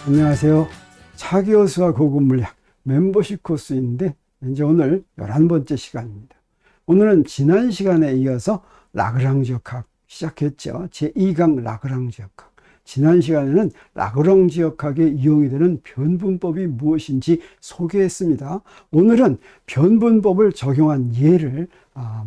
안녕하세요. 차기호수와 고급물리학 멤버십 코스인데 이제 오늘 11번째 시간입니다. 오늘은 지난 시간에 이어서 라그랑지역학 시작했죠. 제2강 라그랑지역학. 지난 시간에는 라그랑지역학에 이용이 되는 변분법이 무엇인지 소개했습니다. 오늘은 변분법을 적용한 예를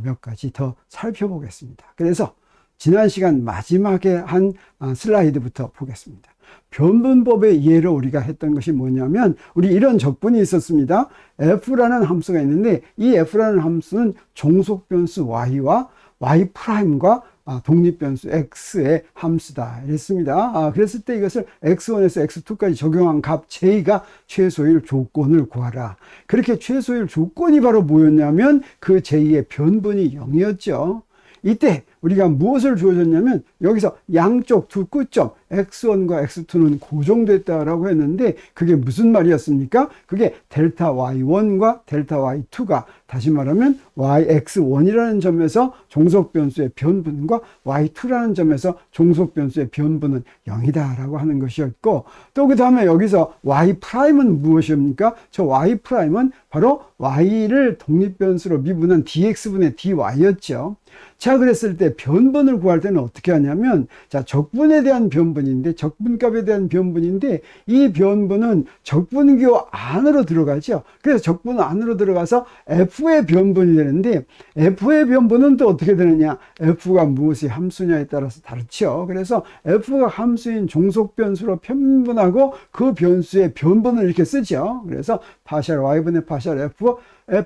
몇 가지 더 살펴보겠습니다. 그래서 지난 시간 마지막에 한 슬라이드부터 보겠습니다. 변분법의 예로 우리가 했던 것이 뭐냐면 우리 이런 적분이 있었습니다. f라는 함수가 있는데 이 f라는 함수는 종속변수 y와 y'과 독립변수 x의 함수다 이랬습니다. 그랬을 때 이것을 x1에서 x2까지 적용한 값 j가 최소일 조건을 구하라. 그렇게 최소일 조건이 바로 뭐였냐면 그 j의 변분이 0이었죠. 이때 우리가 무엇을 주어졌냐면 여기서 양쪽 두 끝점 x1과 x2는 고정됐다라고 했는데 그게 무슨 말이었습니까? 그게 델타 y1과 델타 y2가 다시 말하면 yx1이라는 점에서 종속변수의 변분과 y2라는 점에서 종속변수의 변분은 0이다 라고 하는 것이었고 또 그 다음에 여기서 y'은 무엇입니까? 저 y'은 바로 y를 독립변수로 미분한 dx분의 dy였죠. 자, 그랬을 때 변분을 구할 때는 어떻게 하냐면 자, 적분에 대한 변분인데 적분값에 대한 변분인데 이 변분은 적분기호 안으로 들어가죠. 그래서 적분 안으로 들어가서 f의 변분이 되는데 f의 변분은 또 어떻게 되느냐? f가 무엇이 함수냐에 따라서 다르죠. 그래서 f가 함수인 종속변수로 편분하고 그 변수의 변분을 이렇게 쓰죠. 그래서 파셜 y분의 파셜 f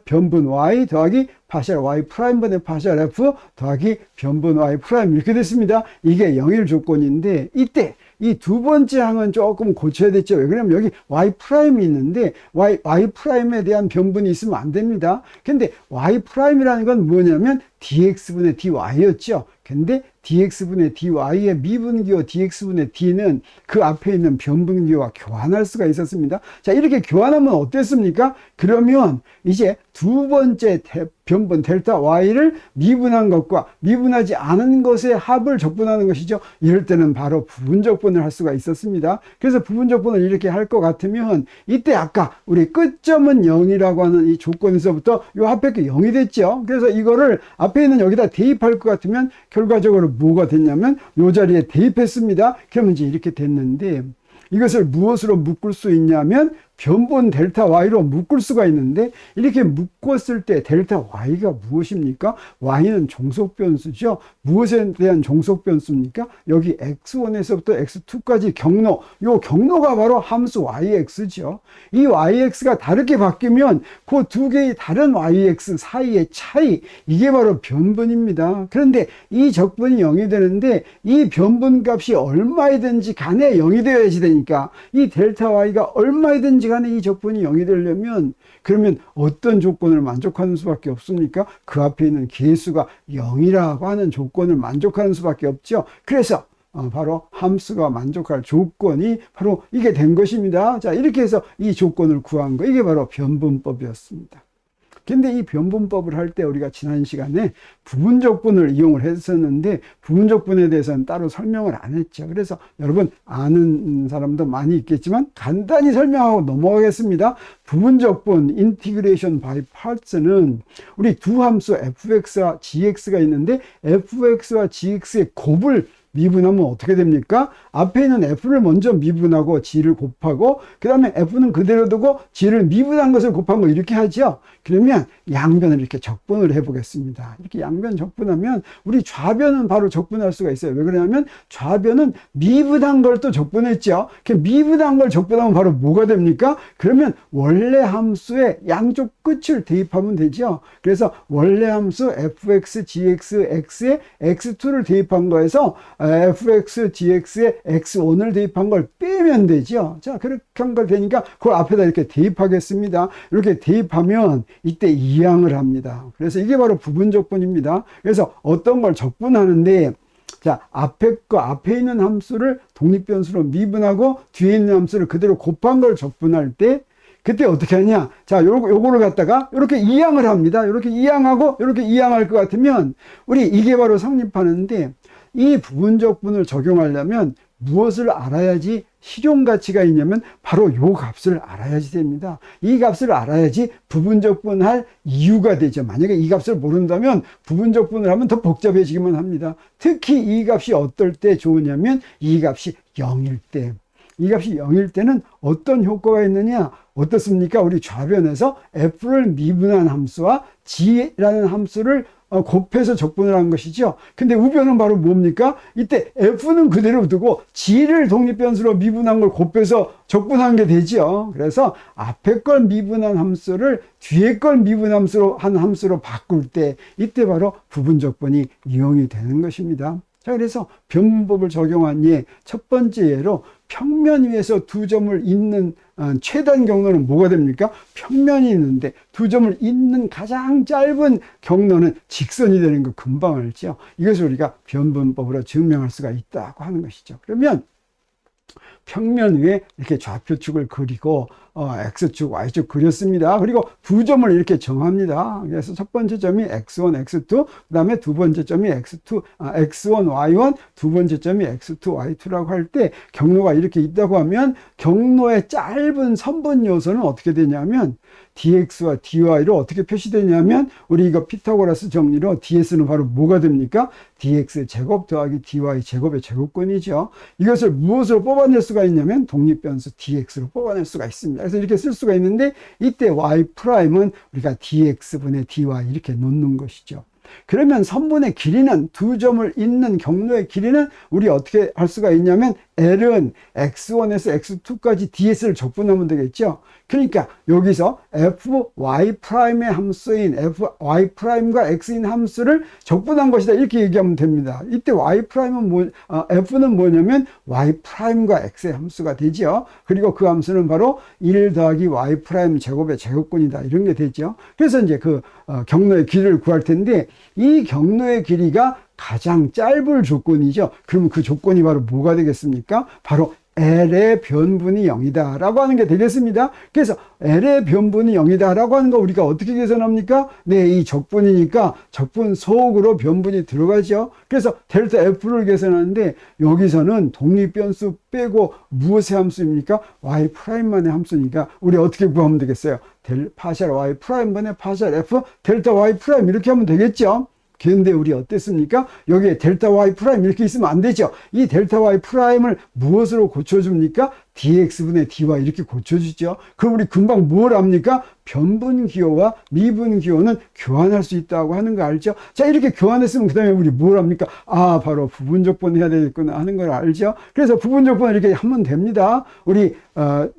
변분 y 더하기 파셜 y 프라임분의 파셜 f 더하기 변분 y 프라임 이렇게 됐습니다. 이게 0일 조건인데 이때 이 두 번째 항은 조금 고쳐야 됐죠. 왜 그러냐면 여기 y 프라임이 있는데 y 프라임에 대한 변분이 있으면 안 됩니다. 근데 y 프라임이라는 건 뭐냐면 dx분의 dy였죠. 근데 dx분의 dy의 미분기호 dx분의 d는 그 앞에 있는 변분기호와 교환할 수가 있었습니다. 자, 이렇게 교환하면 어땠습니까? 그러면 이제 두 번째 변분 델타 y를 미분한 것과 미분하지 않은 것의 합을 적분하는 것이죠. 이럴 때는 바로 부분적분을 할 수가 있었습니다. 그래서 부분적분을 이렇게 할 것 같으면 이때 아까 우리 끝점은 0이라고 하는 이 조건에서부터 요 앞에 게 0이 됐죠. 그래서 이거를 앞에 있는 여기다 대입할 것 같으면 결과적으로 뭐가 됐냐면 요 자리에 대입했습니다. 그러면 이제 이렇게 됐는데 이것을 무엇으로 묶을 수 있냐면 변분 델타 y로 묶을 수가 있는데 이렇게 묶었을 때 델타 y가 무엇입니까? y는 종속변수죠. 무엇에 대한 종속변수입니까? 여기 x1에서부터 x2까지 경로, 요 경로가 바로 함수 yx죠. 이 yx가 다르게 바뀌면 그 두 개의 다른 yx 사이의 차이, 이게 바로 변분입니다. 그런데 이 적분이 0이 되는데 이 변분 값이 얼마이든지 간에 0이 되어야지 되니까 이 델타 y가 얼마이든지 간에 이 적분이 0이 되려면 그러면 어떤 조건을 만족하는 수밖에 없습니까? 그 앞에 있는 개수가 0이라고 하는 조건을 만족하는 수밖에 없죠. 그래서 바로 함수가 만족할 조건이 바로 이게 된 것입니다. 자, 이렇게 해서 이 조건을 구한 거, 이게 바로 변분법이었습니다. 근데 이 변분법을 할 때 우리가 지난 시간에 부분적분을 이용을 했었는데 부분적분에 대해서는 따로 설명을 안 했죠. 그래서 여러분 아는 사람도 많이 있겠지만 간단히 설명하고 넘어가겠습니다. 부분적분 인티그레이션 바이 파트스는 우리 두 함수 fx와 gx가 있는데 fx와 gx의 곱을 미분하면 어떻게 됩니까? 앞에 있는 f를 먼저 미분하고 g를 곱하고 그 다음에 f는 그대로 두고 g를 미분한 것을 곱한 거 이렇게 하죠. 그러면 양변을 이렇게 적분을 해보겠습니다. 이렇게 양변 적분하면 우리 좌변은 바로 적분할 수가 있어요. 왜 그러냐면 좌변은 미분한 걸 또 적분했죠. 미분한 걸 적분하면 바로 뭐가 됩니까? 그러면 원래 함수의 양쪽 끝을 대입하면 되죠. 그래서 원래 함수 fx, gx, x에 x2를 대입한 거에서 fx, gx에 x1을 대입한 걸 빼면 되죠. 자, 그렇게 한 걸 되니까 그걸 앞에다 이렇게 대입하겠습니다. 이렇게 대입하면 이때 이항을 합니다. 그래서 이게 바로 부분적분입니다. 그래서 어떤 걸 적분하는데 자, 앞에 있는 함수를 독립변수로 미분하고 뒤에 있는 함수를 그대로 곱한 걸 적분할 때 그때 어떻게 하냐? 자, 요거를 갖다가 이렇게 이항을 합니다. 이렇게 이항하고 이렇게 이항할 것 같으면 우리 이게 바로 성립하는데 이 부분적분을 적용하려면 무엇을 알아야지 실용 가치가 있냐면 바로 요 값을 알아야지 됩니다. 이 값을 알아야지 부분적분할 이유가 되죠. 만약에 이 값을 모른다면 부분적분을 하면 더 복잡해지기만 합니다. 특히 이 값이 어떨 때 좋으냐면 이 값이 0일 때. 이 값이 0일 때는 어떤 효과가 있느냐? 어떻습니까? 우리 좌변에서 f를 미분한 함수와 g라는 함수를 곱해서 적분을 한 것이죠. 근데 우변은 바로 뭡니까? 이때 f는 그대로 두고 g를 독립변수로 미분한 걸 곱해서 적분한 게 되죠. 그래서 앞에 걸 미분한 함수를 뒤에 걸 미분함수로 한 함수로 바꿀 때 이때 바로 부분적분이 이용이 되는 것입니다. 자, 그래서 변분법을 적용한 예, 첫 번째 예로 평면 위에서 두 점을 잇는 최단 경로는 뭐가 됩니까? 평면이 있는데 두 점을 잇는 가장 짧은 경로는 직선이 되는 거 금방 알죠? 이것을 우리가 변분법으로 증명할 수가 있다고 하는 것이죠. 그러면 평면 위에 이렇게 좌표축을 그리고 X축, Y축 그렸습니다. 그리고 두 점을 이렇게 정합니다. 그래서 첫 번째 점이 X1, X2, 그 다음에 두 번째 점이 X1, Y1, 두 번째 점이 X2, Y2라고 할 때 경로가 이렇게 있다고 하면 경로의 짧은 선분 요소는 어떻게 되냐면 dx와 dy로 어떻게 표시되냐면 우리 이거 피타고라스 정리로 ds는 바로 뭐가 됩니까? dx 제곱 더하기 dy 제곱의 제곱근이죠. 이것을 무엇으로 뽑아낼 수가 있냐면 독립변수 dx로 뽑아낼 수가 있습니다. 그래서 이렇게 쓸 수가 있는데 이때 y'은 우리가 dx분의 dy 이렇게 놓는 것이죠. 그러면 선분의 길이는 두 점을 잇는 경로의 길이는 우리 어떻게 할 수가 있냐면 L은 x1에서 x2까지 ds를 적분하면 되겠죠. 그러니까 여기서 fy'의 함수인 fy'과 x인 함수를 적분한 것이다 이렇게 얘기하면 됩니다. 이때 y'은 f는 뭐냐면 y'과 x의 함수가 되죠. 그리고 그 함수는 바로 1 더하기 y' 제곱의 제곱근이다 이런 게 되죠. 그래서 이제 그 경로의 길이를 구할 텐데 이 경로의 길이가 가장 짧을 조건이죠. 그러면 그 조건이 바로 뭐가 되겠습니까? 바로 L의 변분이 0이다 라고 하는 게 되겠습니다. 그래서 L의 변분이 0이다 라고 하는 거 우리가 어떻게 계산합니까? 네, 이 적분이니까 적분 속으로 변분이 들어가죠. 그래서 델타 F를 계산하는데 여기서는 독립변수 빼고 무엇의 함수입니까? Y'만의 함수니까 우리 어떻게 구하면 되겠어요? 파샬 Y'분의 파샬 F 델타 Y' 이렇게 하면 되겠죠. 그런데 우리 어땠습니까? 여기에 델타 Y' 이렇게 있으면 안 되죠. 이 델타 Y'을 무엇으로 고쳐줍니까? dx분의 dy 이렇게 고쳐주죠. 그럼 우리 금방 뭘 합니까? 변분 기호와 미분 기호는 교환할 수 있다고 하는 거 알죠? 자, 이렇게 교환했으면 그 다음에 우리 뭘 합니까? 아, 바로 부분적분 해야 되겠구나 하는 걸 알죠? 그래서 부분적분 이렇게 하면 됩니다. 우리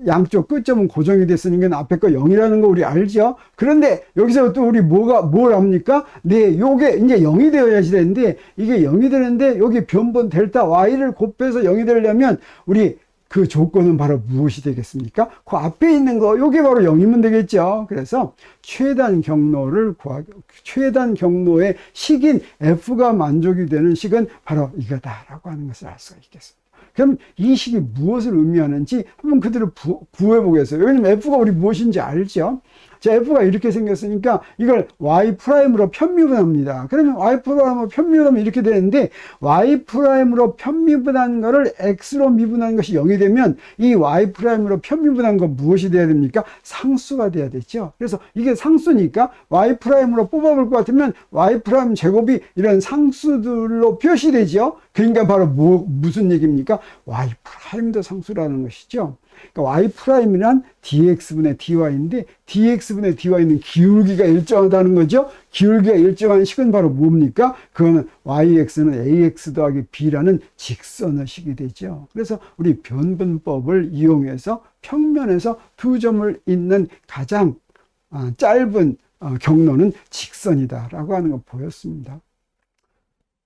양쪽 끝점은 고정이 됐으니까 앞에 거 0이라는 거 우리 알죠? 그런데 여기서 또 우리 뭘 합니까? 네, 요게 이제 0이 되어야지 되는데 이게 0이 되는데 여기 변분 델타 y를 곱해서 0이 되려면 우리 그 조건은 바로 무엇이 되겠습니까? 그 앞에 있는 거, 요게 바로 0이면 되겠죠. 그래서 최단 경로의 식인 F가 만족이 되는 식은 바로 이거다라고 하는 것을 알 수가 있겠습니다. 그럼 이 식이 무엇을 의미하는지 한번 그대로 구해 보겠어요. 왜냐면 F가 우리 무엇인지 알죠? 자, F가 이렇게 생겼으니까 이걸 Y'으로 편미분합니다. 그러면 Y'으로 편미분하면 이렇게 되는데 Y'으로 편미분한 거를 X로 미분한 것이 0이 되면 이 Y'으로 편미분한 건 무엇이 돼야 됩니까? 상수가 돼야 되죠. 그래서 이게 상수니까 Y'으로 뽑아볼 것 같으면 Y' 제곱이 이런 상수들로 표시되죠. 그러니까 바로 무슨 얘기입니까? Y'도 상수라는 것이죠. 그러니까 Y'이란 dx분의 dy인데 dx분의 dy는 기울기가 일정하다는 거죠. 기울기가 일정한 식은 바로 뭡니까? 그거는 yx는 ax 더하기 b라는 직선의 식이 되죠. 그래서 우리 변분법을 이용해서 평면에서 두 점을 잇는 가장 짧은 경로는 직선이다라고 하는 거 보였습니다.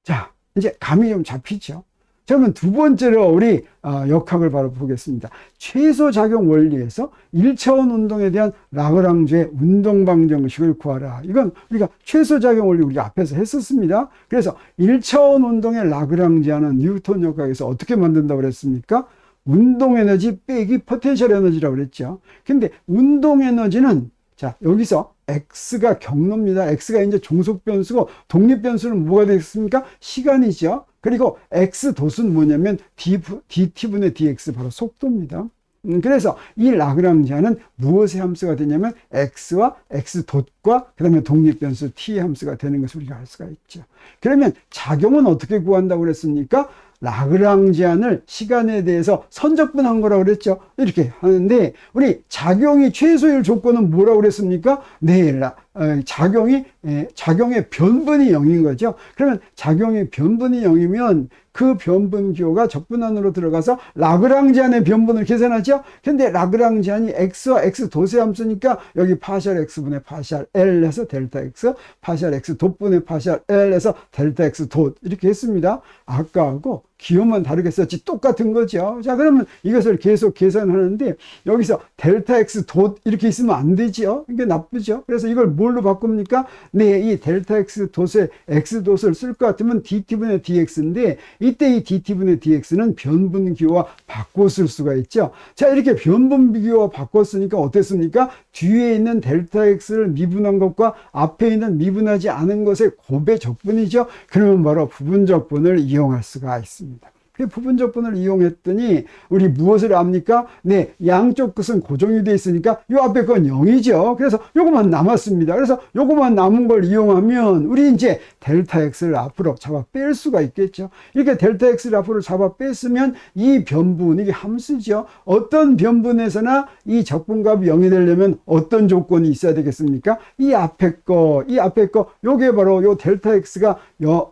자, 이제 감이 좀 잡히죠. 자, 그러면 두 번째로 우리 역학을 바로 보겠습니다. 최소작용 원리에서 1차원 운동에 대한 라그랑주의 운동방정식을 구하라. 이건 우리가 최소작용 원리 우리가 앞에서 했었습니다. 그래서 1차원 운동의 라그랑지아는 뉴턴 역학에서 어떻게 만든다고 그랬습니까? 운동에너지 빼기 포텐셜 에너지라고 그랬죠. 근데 운동에너지는 자, 여기서 X가 경로입니다. X가 이제 종속변수고 독립변수는 뭐가 되겠습니까? 시간이죠. 그리고 x 돛은 뭐냐면 dt분의 dx, 바로 속도입니다. 그래서 이 라그랑지안은 무엇의 함수가 되냐면 x와 x 돛과 그 다음에 독립변수 t의 함수가 되는 것을 우리가 알 수가 있죠. 그러면 작용은 어떻게 구한다고 그랬습니까? 라그랑지안을 시간에 대해서 선적분한 거라고 그랬죠. 이렇게 하는데 우리 작용이 최소일 조건은 뭐라고 그랬습니까? 네, 작용의 변분이 0인 거죠. 그러면 작용의 변분이 0이면 그 변분 기호가 적분안으로 들어가서 라그랑지안의 변분을 계산하죠. 근데 라그랑지안이 x와 x 돛의 함수니까 여기 파셜 x분의 파셜 l 해서 델타 x, 파셜 x 돛분의 파셜 l 해서 델타 x 돛, 이렇게 했습니다. 아까하고 기호만 다르게 썼지 똑같은 거죠. 자, 그러면 이것을 계속 계산하는데 여기서 델타 x 돛 이렇게 있으면 안 되죠. 이게 나쁘죠. 그래서 이걸 뭘로 바꿉니까? 네, 이 델타 x 돛에 x 돛을 쓸 것 같으면 dt분의 dx인데 이때 이 dt분의 dx는 변분 기호와 바꿔 쓸 수가 있죠. 자, 이렇게 변분 기호와 바꿔 쓰니까 어땠습니까? 뒤에 있는 델타 x를 미분한 것과 앞에 있는 미분하지 않은 것의 곱의 적분이죠. 그러면 바로 부분적분을 이용할 수가 있습니다. 그 부분적분을 이용했더니 우리 무엇을 압니까? 네, 양쪽 끝은 고정이 되어 있으니까 요 앞에 건 0이죠. 그래서 요거만 남았습니다. 그래서 요거만 남은 걸 이용하면 우리 이제 델타 x를 앞으로 잡아 뺄 수가 있겠죠. 이렇게 델타 x를 앞으로 잡아 뺐으면 이 변분, 이게 함수죠. 어떤 변분에서나 이 적분값이 0이 되려면 어떤 조건이 있어야 되겠습니까? 이 앞에 거, 요게 바로 요 델타 x가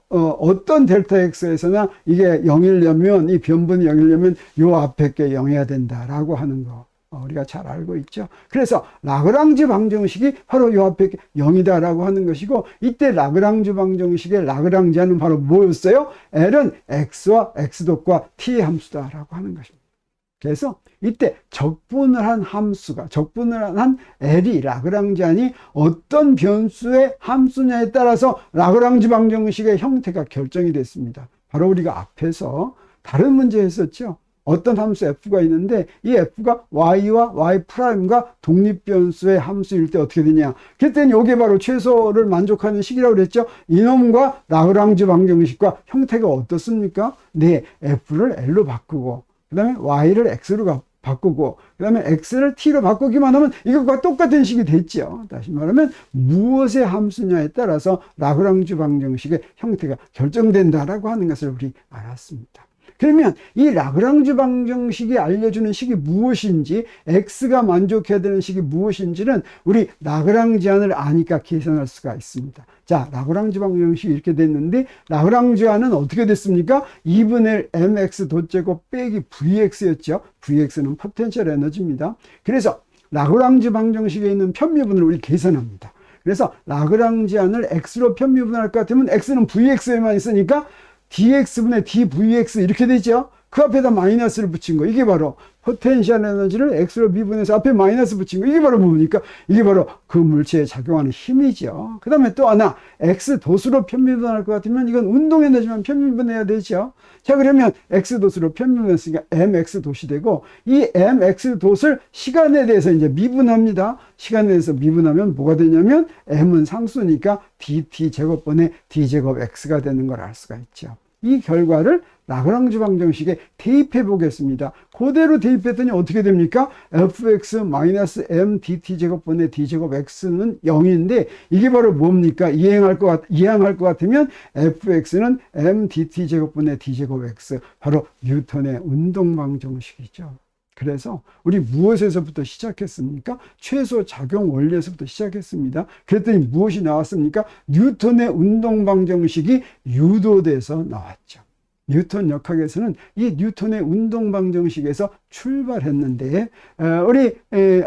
어떤 델타 x에서나 이게 0이려면, 이 변분이 0이려면 요 앞에 게 0이어야 된다라고 하는 거 우리가 잘 알고 있죠. 그래서 라그랑지 방정식이 바로 요 앞에 0이다라고 하는 것이고, 이때 라그랑지 방정식의 라그랑지안은 바로 뭐였어요? L은 x와 x돛과 t의 함수다라고 하는 것입니다. 그래서 이때 적분을 한 함수가, 적분을 한 L이, 라그랑지안이 어떤 변수의 함수냐에 따라서 라그랑지 방정식의 형태가 결정이 됐습니다. 바로 우리가 앞에서 다른 문제 했었죠. 어떤 함수 f가 있는데 이 f가 y와 y'과 독립변수의 함수일 때 어떻게 되냐. 그랬더니 이게 바로 최소를 만족하는 식이라고 그랬죠. 이놈과 라그랑지 방정식과 형태가 어떻습니까? 네, f를 l로 바꾸고 그 다음에 y를 x로 바꾸고 그 다음에 x를 t로 바꾸기만 하면 이것과 똑같은 식이 됐죠. 다시 말하면 무엇의 함수냐에 따라서 라그랑지 방정식의 형태가 결정된다라고 하는 것을 우리 알았습니다. 그러면 이 라그랑지 방정식이 알려주는 식이 무엇인지, x가 만족해야 되는 식이 무엇인지는 우리 라그랑지안을 아니까 계산할 수가 있습니다. 자, 라그랑지 방정식이 이렇게 됐는데 라그랑지안은 어떻게 됐습니까? 2분의 mx 돛제곱 빼기 vx였죠. vx는 포텐셜 에너지입니다. 그래서 라그랑지 방정식에 있는 편미분을 우리 계산합니다. 그래서 라그랑지안을 x로 편미분할 것 같으면 x는 vx에만 있으니까 dx분의 dvx 이렇게 되죠. 그 앞에다 마이너스를 붙인 거, 이게 바로 포텐셜 에너지를 x로 미분해서 앞에 마이너스 붙인 거, 이게 바로 뭡니까? 이게 바로 그 물체에 작용하는 힘이죠. 그 다음에 또 하나, x 돛으로 편미분할 것 같으면 이건 운동 에너지만 편미분해야 되죠. 자, 그러면 x 돛으로 편미분했으니까 mx 돛이 되고, 이 mx 돛을 시간에 대해서 이제 미분합니다. 시간에 대해서 미분하면 뭐가 되냐면 m은 상수니까 dt 제곱분의 d 제곱 x가 되는 걸 알 수가 있죠. 이 결과를 라그랑지 방정식에 대입해 보겠습니다. 그대로 대입했더니 어떻게 됩니까? fx-m dt 제곱분의 d 제곱 x는 0인데 이게 바로 뭡니까? 이항할 것 같으면 fx는 m dt 제곱분의 d 제곱 x, 바로 뉴턴의 운동 방정식이죠. 그래서 우리 무엇에서부터 시작했습니까? 최소 작용 원리에서부터 시작했습니다. 그랬더니 무엇이 나왔습니까? 뉴턴의 운동 방정식이 유도돼서 나왔죠. 뉴턴 역학에서는 이 뉴턴의 운동 방정식에서 출발했는데 우리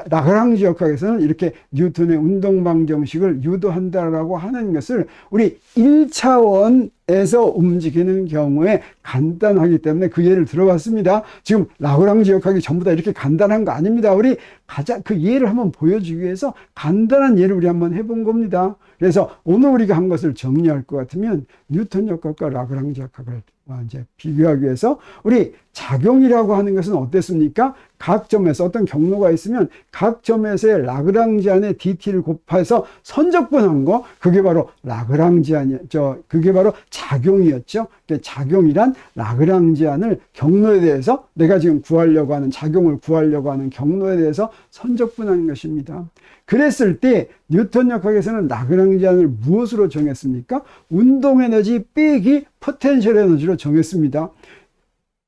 라그랑지 역학에서는 이렇게 뉴턴의 운동 방정식을 유도한다라고 하는 것을 우리 1차원에서 움직이는 경우에 간단하기 때문에 그 예를 들어봤습니다. 지금 라그랑지 역학이 전부 다 이렇게 간단한 거 아닙니다. 우리 가장 그 예를 한번 보여주기 위해서 간단한 예를 우리 한번 해본 겁니다. 그래서 오늘 우리가 한 것을 정리할 것 같으면 뉴턴 역학과 라그랑지 역학을 이제 비교하기 위해서 우리 작용이라고 하는 것은 어땠습니까? 각 점에서 어떤 경로가 있으면 각 점에서의 라그랑지안의 dt를 곱해서 선적분한 거, 그게 바로 라그랑지안이었죠. 그게 바로 작용이었죠. 작용이란 라그랑지안을 경로에 대해서 내가 지금 구하려고 하는, 작용을 구하려고 하는 경로에 대해서 선적분한 것입니다. 그랬을 때 뉴턴 역학에서는 라그랑지안을 무엇으로 정했습니까? 운동 에너지 빼기 포텐셜 에너지로 정했습니다.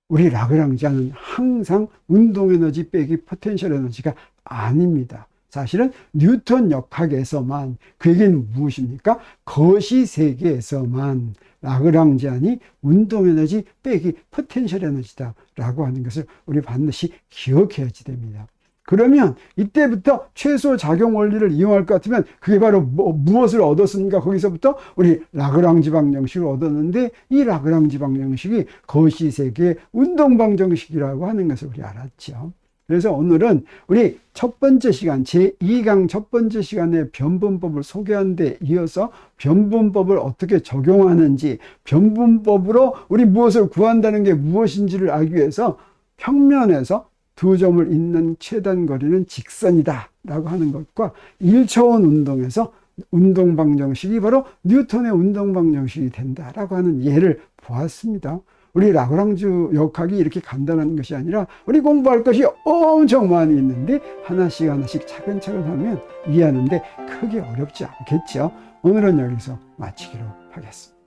우리 라그랑지안은 항상 운동 에너지 빼기 포텐셜 에너지가 아닙니다. 사실은 뉴턴 역학에서만, 그 얘기는 무엇입니까? 거시 세계에서만 라그랑지안이 운동 에너지 빼기 포텐셜 에너지다 라고 하는 것을 우리 반드시 기억해야지 됩니다. 그러면 이때부터 최소 작용 원리를 이용할 것 같으면 그게 바로 무엇을 얻었습니까? 거기서부터 우리 라그랑지 방정식을 얻었는데, 이 라그랑지 방정식이 거시세계의 운동 방정식이라고 하는 것을 우리 알았죠. 그래서 오늘은 우리 첫 번째 시간, 제2강 첫 번째 시간에 변분법을 소개한 데 이어서 변분법을 어떻게 적용하는지, 변분법으로 우리 무엇을 구한다는 게 무엇인지를 알기 위해서 평면에서 두 점을 잇는 최단 거리는 직선이다 라고 하는 것과 1차원 운동에서 운동 방정식이 바로 뉴턴의 운동 방정식이 된다라고 하는 예를 보았습니다. 우리 라그랑지 역학이 이렇게 간단한 것이 아니라 우리 공부할 것이 엄청 많이 있는데 하나씩 하나씩 차근차근 하면 이해하는데 크게 어렵지 않겠죠. 오늘은 여기서 마치기로 하겠습니다.